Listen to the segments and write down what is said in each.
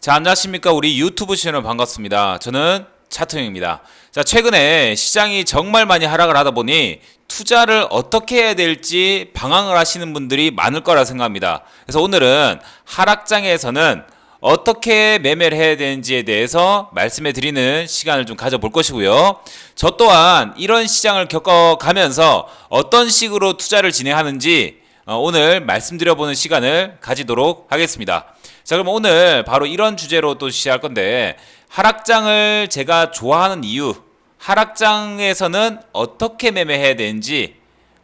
자, 안녕하십니까. 우리 유튜브 채널 반갑습니다. 저는 차트형입니다. 자, 최근에 시장이 정말 많이 하락을 하다 보니 투자를 어떻게 해야 될지 방황을 하시는 분들이 많을 거라 생각합니다. 그래서 오늘은 하락장에서는 어떻게 매매를 해야 되는지에 대해서 말씀해 드리는 시간을 좀 가져볼 것이고요. 저 또한 이런 시장을 겪어가면서 어떤 식으로 투자를 진행하는지 오늘 말씀드려보는 시간을 가지도록 하겠습니다. 자, 그럼 오늘 바로 이런 주제로 또 시작할 건데, 하락장을 제가 좋아하는 이유, 하락장에서는 어떻게 매매해야 되는지,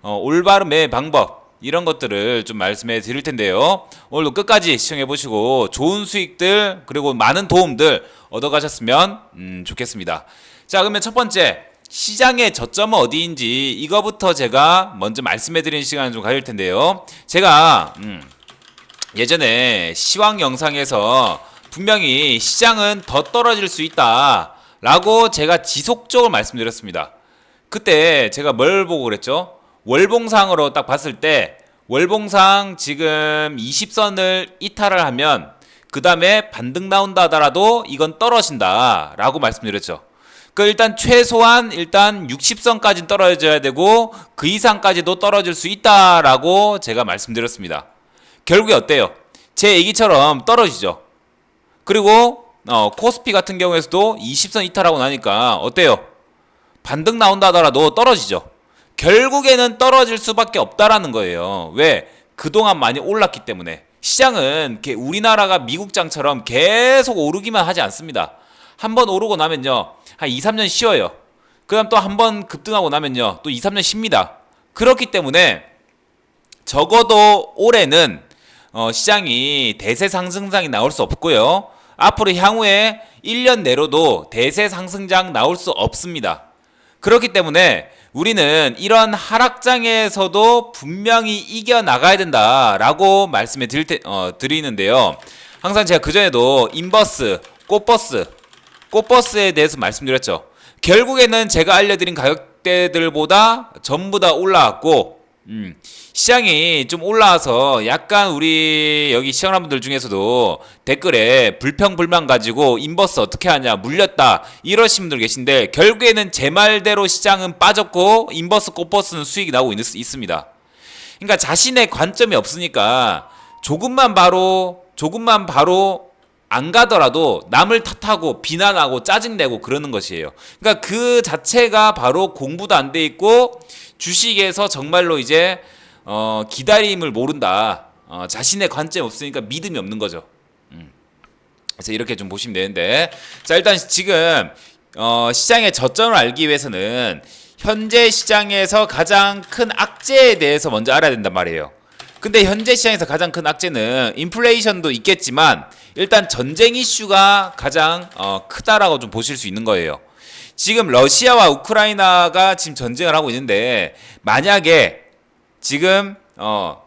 올바른 매매 방법, 이런 것들을 좀 말씀해 드릴 텐데요. 오늘도 끝까지 시청해 보시고 좋은 수익들 그리고 많은 도움들 얻어가셨으면 좋겠습니다. 자, 그러면 첫 번째, 시장의 저점은 어디인지 이거부터 제가 먼저 말씀해 드리는 시간을 좀 가질 텐데요. 제가 예전에 시황 영상에서 분명히 시장은 더 떨어질 수 있다 라고 제가 지속적으로 말씀드렸습니다. 그때 제가 뭘 보고 그랬죠? 월봉상으로 딱 봤을 때 월봉상 지금 20선을 이탈을 하면 그 다음에 반등 나온다 하더라도 이건 떨어진다 라고 말씀드렸죠. 일단 최소한 60선까지 떨어져야 되고 그 이상까지도 떨어질 수 있다라고 제가 말씀드렸습니다. 결국에 어때요? 제 얘기처럼 떨어지죠. 그리고 코스피 같은 경우에서도 20선 이탈하고 나니까 어때요? 반등 나온다 하더라도 떨어지죠. 결국에는 떨어질 수밖에 없다라는 거예요. 왜? 그동안 많이 올랐기 때문에. 시장은 우리나라가 미국장처럼 계속 오르기만 하지 않습니다. 한번 오르고 나면요, 한 2, 3년 쉬어요. 그 다음 또 한번 급등하고 나면요, 또 2, 3년 쉽니다. 그렇기 때문에 적어도 올해는 시장이 대세 상승장이 나올 수 없고요. 앞으로 향후에 1년 내로도 대세 상승장 나올 수 없습니다. 그렇기 때문에 우리는 이런 하락장에서도 분명히 이겨나가야 된다라고 말씀을 드리는데요. 항상 제가 그전에도 인버스, 꽃버스에 대해서 말씀드렸죠. 결국에는 제가 알려드린 가격대들보다 전부 다 올라왔고, 시장이 좀 올라와서 약간 우리 여기 시청자분들 중에서도 댓글에 불평불만 가지고 인버스 어떻게 하냐, 물렸다 이러신 분들 계신데, 결국에는 제 말대로 시장은 빠졌고 인버스 꽃버스는 수익이 나오고 있습니다. 그러니까 자신의 관점이 없으니까 조금만 바로 안 가더라도 남을 탓하고 비난하고 짜증내고 그러는 것이에요. 그러니까 그 자체가 바로 공부도 안 돼 있고 주식에서 정말로 이제 기다림을 모른다. 자신의 관점이 없으니까 믿음이 없는 거죠. 그래서 이렇게 좀 보시면 되는데, 자, 일단 지금 시장의 저점을 알기 위해서는 현재 시장에서 가장 큰 악재에 대해서 먼저 알아야 된단 말이에요. 근데 현재 시장에서 가장 큰 악재는 인플레이션도 있겠지만 일단 전쟁 이슈가 가장 크다라고 좀 보실 수 있는 거예요. 지금 러시아와 우크라이나가 지금 전쟁을 하고 있는데, 만약에 지금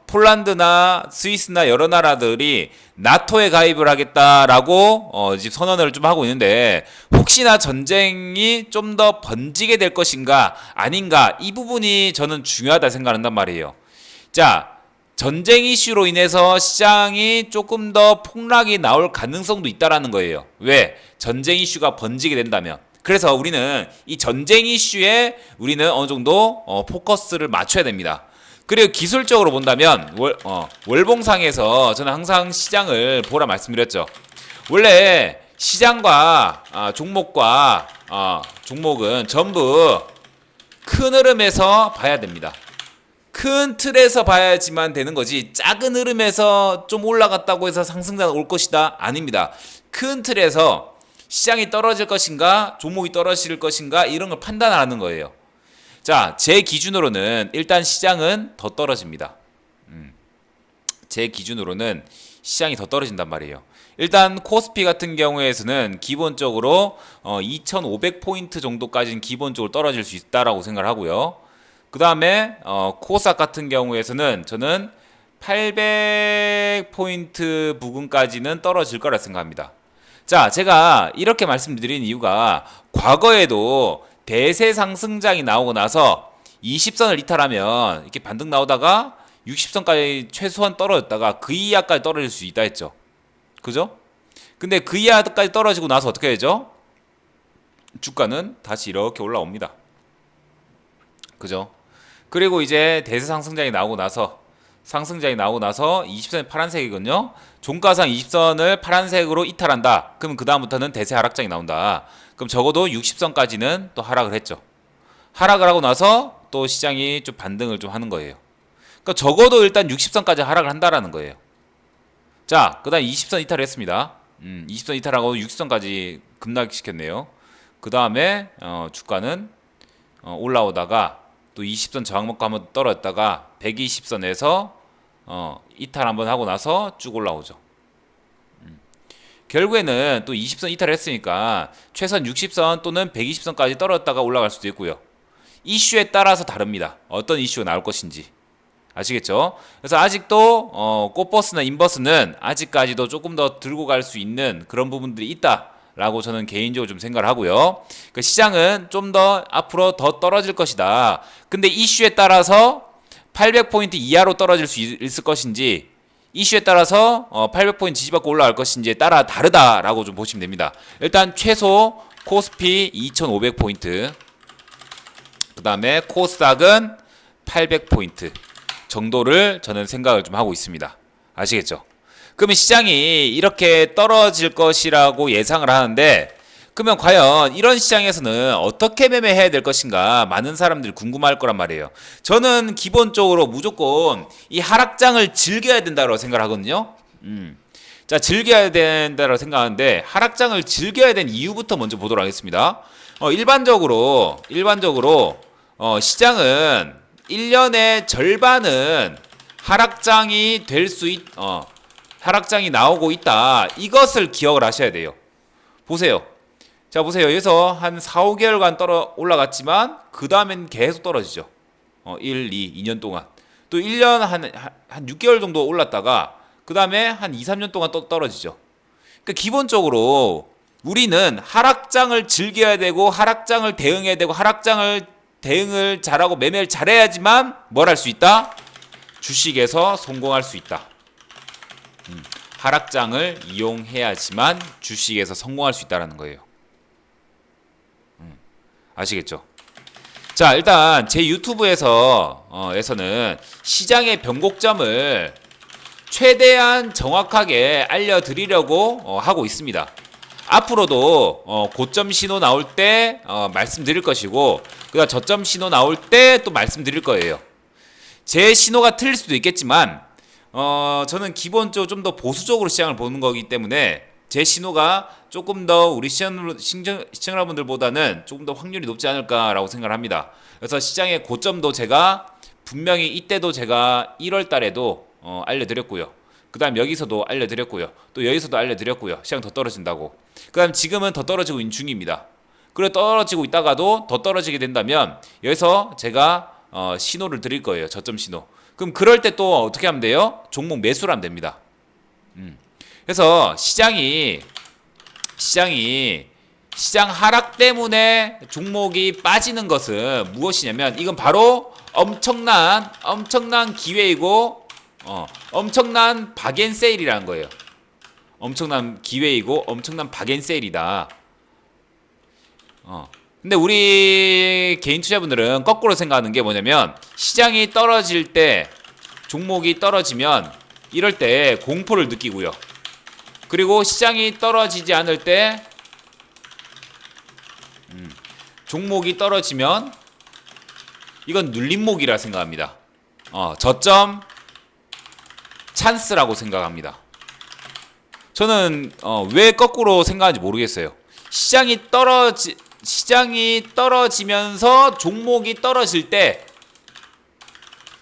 폴란드나 스위스나 여러 나라들이 나토에 가입을 하겠다라고 지금 선언을 좀 하고 있는데, 혹시나 전쟁이 좀 더 번지게 될 것인가 아닌가, 이 부분이 저는 중요하다 생각한단 말이에요. 자, 전쟁 이슈로 인해서 시장이 조금 더 폭락이 나올 가능성도 있다라는 거예요. 왜? 전쟁 이슈가 번지게 된다면. 그래서 우리는 이 전쟁 이슈에 우리는 어느 정도 포커스를 맞춰야 됩니다. 그리고 기술적으로 본다면 월봉상에서 저는 항상 시장을 보라 말씀드렸죠. 원래 시장과 종목은 전부 큰 흐름에서 봐야 됩니다. 큰 틀에서 봐야지만 되는 거지, 작은 흐름에서 좀 올라갔다고 해서 상승장 올 것이다? 아닙니다. 큰 틀에서 시장이 떨어질 것인가, 종목이 떨어질 것인가, 이런 걸 판단하는 거예요. 자, 제 기준으로는 일단 시장은 더 떨어집니다. 제 기준으로는 시장이 더 떨어진단 말이에요. 일단 코스피 같은 경우에서는 기본적으로 2500포인트 정도까지는 기본적으로 떨어질 수 있다라고 생각을 하고요. 그 다음에 코스닥 같은 경우에서는 저는 800포인트 부근까지는 떨어질 거라 생각합니다. 자, 제가 이렇게 말씀드리는 이유가, 과거에도 대세 상승장이 나오고 나서 20선을 이탈하면 이렇게 반등 나오다가 60선까지 최소한 떨어졌다가 그 이하까지 떨어질 수 있다 했죠. 그죠? 근데 그 이하까지 떨어지고 나서 어떻게 되죠? 주가는 다시 이렇게 올라옵니다. 그죠? 그리고 이제 대세 상승장이 나오고 나서 20선이 파란색이거든요. 종가상 20선을 파란색으로 이탈한다. 그럼 그 다음부터는 대세 하락장이 나온다. 그럼 적어도 60선까지는 또 하락을 했죠. 하락을 하고 나서 또 시장이 좀 반등을 좀 하는 거예요. 그러니까 적어도 일단 60선까지 하락을 한다라는 거예요. 자, 그 다음 20선 이탈을 했습니다. 20선 이탈하고 60선까지 급락시켰네요. 그 다음에 주가는 올라오다가 또 20선 저항 먹고 한번 떨어졌다가 120선에서 이탈 한번 하고 나서 쭉 올라오죠. 결국에는 또 20선 이탈을 했으니까 최선 60선 또는 120선까지 떨어졌다가 올라갈 수도 있고요. 이슈에 따라서 다릅니다. 어떤 이슈가 나올 것인지. 아시겠죠? 그래서 아직도 꽃버스나 인버스는 아직까지도 조금 더 들고 갈 수 있는 그런 부분들이 있다라고 저는 개인적으로 좀 생각을 하고요. 그 시장은 좀 더 앞으로 더 떨어질 것이다. 근데 이슈에 따라서 800포인트 이하로 떨어질 수 있을 것인지 이슈에 따라서 800포인트 지지받고 올라갈 것인지에 따라 다르다라고 좀 보시면 됩니다. 일단 최소 코스피 2500포인트, 그 다음에 코스닥은 800포인트 정도를 저는 생각을 좀 하고 있습니다. 아시겠죠? 그러면 시장이 이렇게 떨어질 것이라고 예상을 하는데, 그러면 과연 이런 시장에서는 어떻게 매매해야 될 것인가 많은 사람들이 궁금할 거란 말이에요. 저는 기본적으로 무조건 이 하락장을 즐겨야 된다고 생각하거든요. 자, 즐겨야 된다고 생각하는데 하락장을 즐겨야 되는 이유부터 먼저 보도록 하겠습니다. 일반적으로 시장은 1년의 절반은 하락장이 하락장이 나오고 있다. 이것을 기억을 하셔야 돼요. 보세요. 자, 보세요. 여기서 한 4, 5개월간 올라갔지만 그 다음엔 계속 떨어지죠. 1, 2년 동안. 또 1년 한 6개월 정도 올랐다가 그 다음에 한 2, 3년 동안 또 떨어지죠. 그러니까 기본적으로 우리는 하락장을 즐겨야 되고 하락장을 대응해야 되고 대응을 잘하고 매매를 잘해야지만 뭘 할 수 있다? 주식에서 성공할 수 있다. 하락장을 이용해야지만 주식에서 성공할 수 있다는 거예요. 아시겠죠? 자, 일단 제 유튜브에서는 시장의 변곡점을 최대한 정확하게 알려드리려고 하고 있습니다. 앞으로도 고점 신호 나올 때 말씀드릴 것이고, 그다음 저점 신호 나올 때 또 말씀드릴 거예요. 제 신호가 틀릴 수도 있겠지만 저는 기본적으로 좀 더 보수적으로 시장을 보는 거기 때문에 제 신호가 조금 더 우리 시청자분들보다는 조금 더 확률이 높지 않을까라고 생각을 합니다. 그래서 시장의 고점도 제가 분명히 이때도 제가 1월 달에도 알려드렸고요. 그 다음 여기서도 알려드렸고요. 또 여기서도 알려드렸고요. 시장 더 떨어진다고. 그 다음 지금은 더 떨어지고 있는 중입니다. 그리고 떨어지고 있다가도 더 떨어지게 된다면 여기서 제가 신호를 드릴 거예요. 저점 신호. 그럼 그럴 때 또 어떻게 하면 돼요? 종목 매수를 하면 됩니다. 그래서 시장 하락 때문에 종목이 빠지는 것은 무엇이냐면 이건 바로 엄청난 기회이고 엄청난 박앤세일이라는 거예요. 엄청난 기회이고 엄청난 박앤세일이다. 근데 우리 개인 투자분들은 거꾸로 생각하는 게 뭐냐면 시장이 떨어질 때 종목이 떨어지면 이럴 때 공포를 느끼고요. 그리고 시장이 떨어지지 않을 때 종목이 떨어지면 이건 눌림목이라 생각합니다. 저점 찬스라고 생각합니다. 저는 왜 거꾸로 생각하는지 모르겠어요. 시장이 떨어지면서 종목이 떨어질 때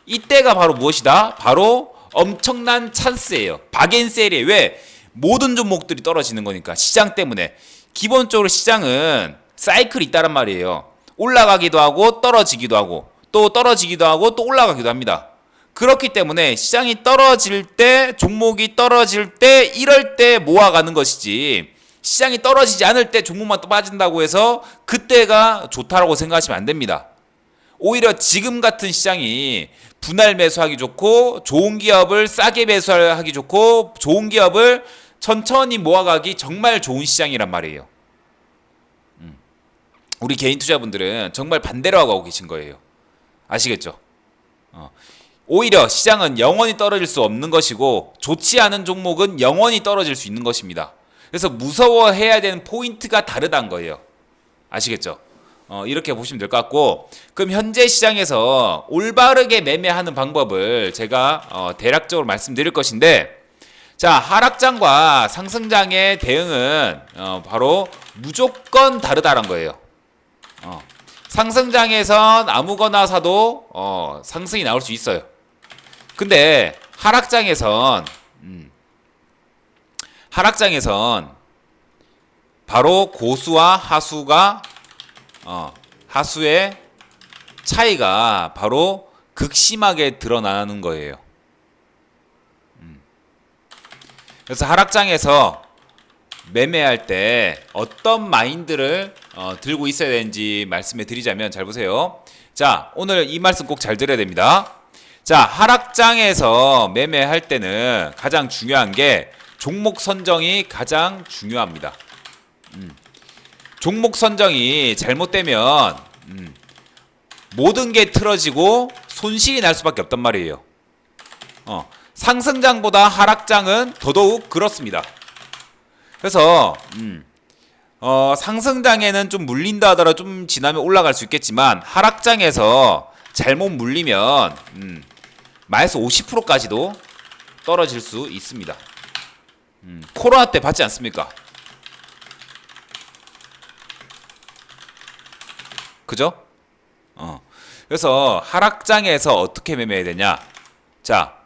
이때가 바로 무엇이다? 바로 엄청난 찬스예요. 박앤세일이에요. 왜? 모든 종목들이 떨어지는 거니까. 시장 때문에. 기본적으로 시장은 사이클이 있다란 말이에요. 올라가기도 하고 떨어지기도 하고 또 떨어지기도 하고 또 올라가기도 합니다. 그렇기 때문에 시장이 떨어질 때, 종목이 떨어질 때, 이럴 때 모아가는 것이지, 시장이 떨어지지 않을 때 종목만 또 빠진다고 해서 그때가 좋다라고 생각하시면 안 됩니다. 오히려 지금 같은 시장이 분할 매수하기 좋고, 좋은 기업을 싸게 매수하기 좋고, 좋은 기업을 천천히 모아가기 정말 좋은 시장이란 말이에요. 우리 개인 투자분들은 정말 반대로 하고 계신 거예요. 아시겠죠? 오히려 시장은 영원히 떨어질 수 없는 것이고 좋지 않은 종목은 영원히 떨어질 수 있는 것입니다. 그래서 무서워해야 되는 포인트가 다르다는 거예요. 아시겠죠? 이렇게 보시면 될 것 같고, 그럼 현재 시장에서 올바르게 매매하는 방법을 제가 대략적으로 말씀드릴 것인데, 자, 하락장과 상승장의 대응은 바로 무조건 다르다는 거예요. 상승장에선 아무거나 사도 상승이 나올 수 있어요. 근데 하락장에선 바로 고수와 하수가 하수의 차이가 바로 극심하게 드러나는 거예요. 그래서 하락장에서 매매할 때 어떤 마인드를 들고 있어야 되는지 말씀해 드리자면, 잘 보세요. 자, 오늘 이 말씀 꼭 잘 들어야 됩니다. 자, 하락장에서 매매할 때는 가장 중요한 게 종목 선정이 가장 중요합니다. 종목 선정이 잘못되면 모든 게 틀어지고 손실이 날 수밖에 없단 말이에요. 상승장보다 하락장은 더더욱 그렇습니다. 그래서 상승장에는 좀 물린다 하더라도 좀 지나면 올라갈 수 있겠지만, 하락장에서 잘못 물리면 마이너스 50%까지도 떨어질 수 있습니다. 코로나 때 봤지 않습니까? 그죠? 그래서 하락장에서 어떻게 매매해야 되냐? 자,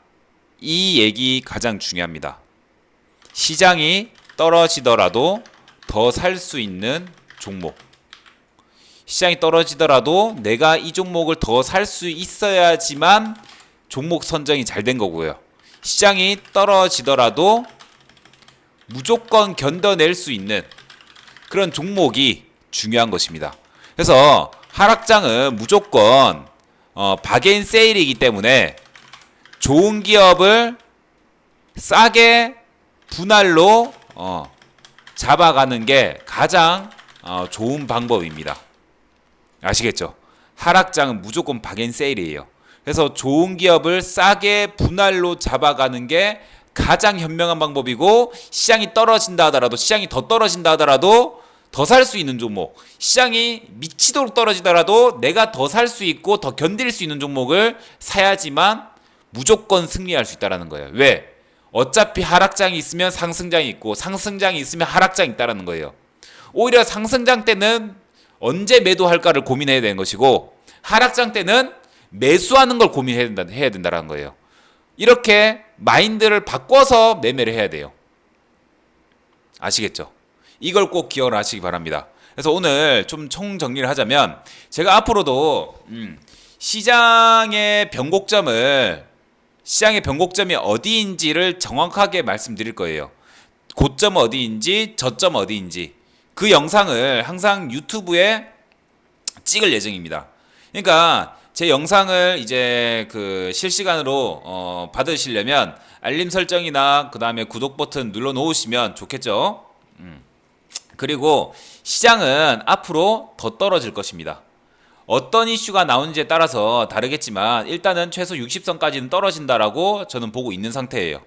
이 얘기 가장 중요합니다. 시장이 떨어지더라도 더 살 수 있는 종목. 시장이 떨어지더라도 내가 이 종목을 더 살 수 있어야지만 종목 선정이 잘 된 거고요. 시장이 떨어지더라도 무조건 견뎌낼 수 있는 그런 종목이 중요한 것입니다. 그래서 하락장은 무조건 바게인 세일이기 때문에 좋은 기업을 싸게 분할로 잡아가는 게 가장 좋은 방법입니다. 아시겠죠? 하락장은 무조건 바게인 세일이에요. 그래서 좋은 기업을 싸게 분할로 잡아가는 게 가장 현명한 방법이고, 시장이 떨어진다 하더라도, 시장이 더 떨어진다 하더라도 더 살 수 있는 종목, 시장이 미치도록 떨어지더라도 내가 더 살 수 있고 더 견딜 수 있는 종목을 사야지만 무조건 승리할 수 있다는 거예요. 왜? 어차피 하락장이 있으면 상승장이 있고 상승장이 있으면 하락장이 있다는 거예요. 오히려 상승장 때는 언제 매도할까를 고민해야 되는 것이고, 하락장 때는 매수하는 걸 고민해야 된다는 거예요. 이렇게 마인드를 바꿔서 매매를 해야 돼요. 아시겠죠? 이걸 꼭 기억을 하시기 바랍니다. 그래서 오늘 좀 총정리를 하자면, 제가 앞으로도 시장의 변곡점이 어디인지를 정확하게 말씀드릴 거예요. 고점 어디인지, 저점 어디인지 그 영상을 항상 유튜브에 찍을 예정입니다. 그러니까 제 영상을 이제 그 실시간으로 받으시려면 알림 설정이나 그 다음에 구독 버튼 눌러 놓으시면 좋겠죠. 그리고 시장은 앞으로 더 떨어질 것입니다. 어떤 이슈가 나오는지에 따라서 다르겠지만 일단은 최소 60선까지는 떨어진다라고 저는 보고 있는 상태예요.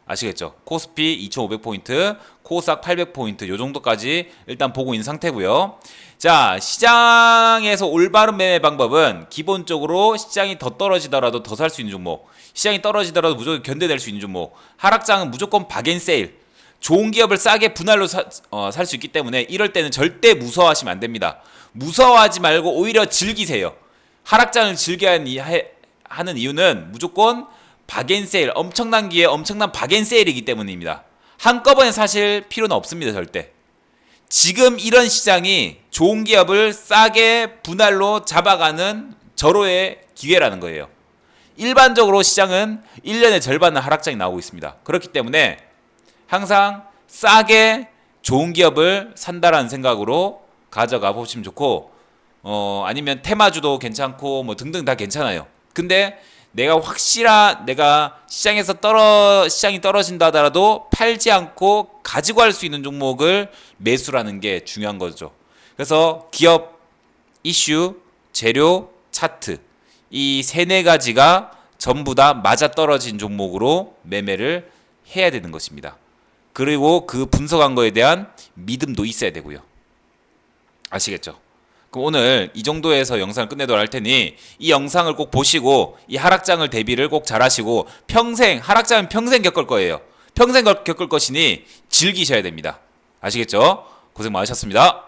아시겠죠? 코스피 2500포인트, 코스닥 800포인트 요 정도까지 일단 보고 있는 상태고요. 자, 시장에서 올바른 매매 방법은 기본적으로 시장이 더 떨어지더라도 더 살 수 있는 종목, 시장이 떨어지더라도 무조건 견뎌낼 수 있는 종목, 하락장은 무조건 박앤세일, 좋은 기업을 싸게 분할로 살 수 있기 때문에 이럴 때는 절대 무서워하시면 안 됩니다. 무서워하지 말고 오히려 즐기세요. 하락장을 즐겨야 하는 이유는 무조건 박앤세일, 엄청난 기회, 엄청난 박앤세일이기 때문입니다. 한꺼번에 사실 필요는 없습니다. 절대. 지금 이런 시장이 좋은 기업을 싸게 분할로 잡아가는 절호의 기회라는 거예요. 일반적으로 시장은 1년의 절반은 하락장이 나오고 있습니다. 그렇기 때문에 항상 싸게 좋은 기업을 산다라는 생각으로 가져가 보시면 좋고, 아니면 테마주도 괜찮고 뭐 등등 다 괜찮아요. 근데 내가 시장이 떨어진다 하더라도 팔지 않고 가지고 할 수 있는 종목을 매수라는 게 중요한 거죠. 그래서 기업, 이슈, 재료, 차트 이 세네 가지가 전부 다 맞아떨어진 종목으로 매매를 해야 되는 것입니다. 그리고 그 분석한 거에 대한 믿음도 있어야 되고요. 아시겠죠? 그럼 오늘 이 정도에서 영상을 끝내도록 할 테니 이 영상을 꼭 보시고 이 하락장을 대비를 꼭 잘 하시고 하락장은 평생 겪을 거예요. 평생 겪을 것이니 즐기셔야 됩니다. 아시겠죠? 고생 많으셨습니다.